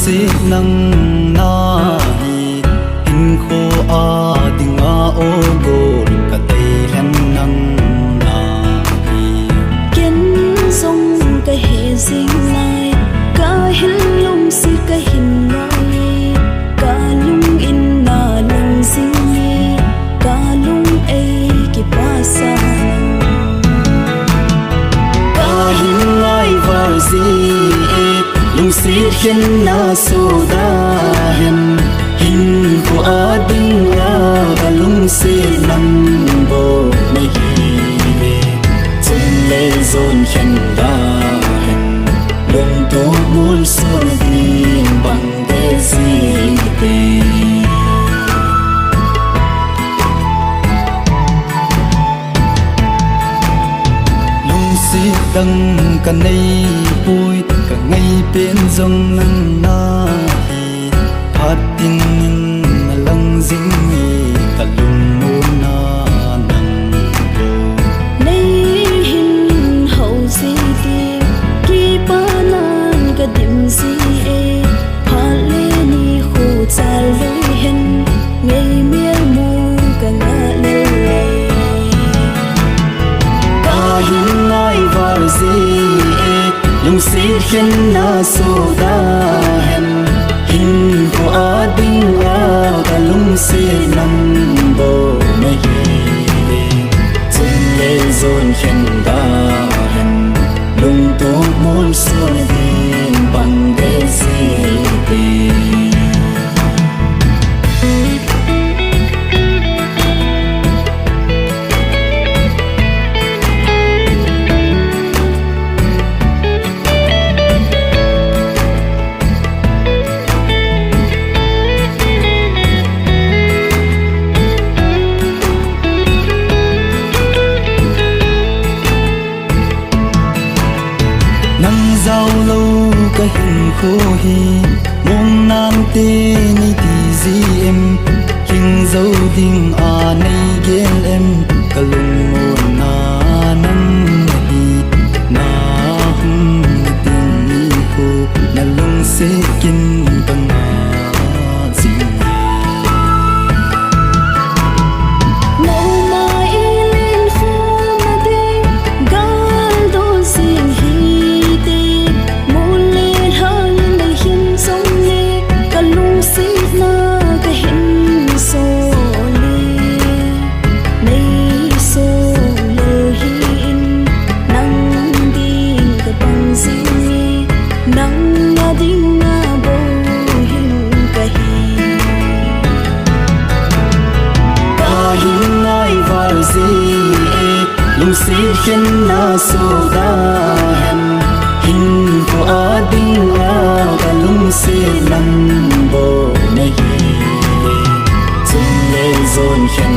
si nang na hi hin kho a dinga o gol ka tei hen nang na hi ken song ka he sing lai ka hil lung si ka hin noi ka lung in na lang sing ni ka lung ei ki pa sa ka hin lai var si lung si hen na so da hen hin ko a ding la ka lung si nang bo mai hi chung le zon hen da hen lung to mul son din bang de si te si đăng cả nay bụi cả ngày bên dòng nắng na hi phát tin na lăng dính mi cả lùng mô na nắng nay hin hậu si ti ki pa nan ka dim si e pha le ni khu cha loi hen ngày miel mu ka nga le lung si hen na so da hen hin ko a ding la ka lung si nam bo me hi chung le zon hen da hen lung to mol so din bang de si te giao lâu cái hình khô hi mong nan tê ni ti zi em hình dấu đinh à nay gel em cả lùng môn na nắng hi na hum tin ni khô na lung se kin bang na zi lung si hen na so da hen hin ko a ding la ka lung si nam bo me hi chung le zon hen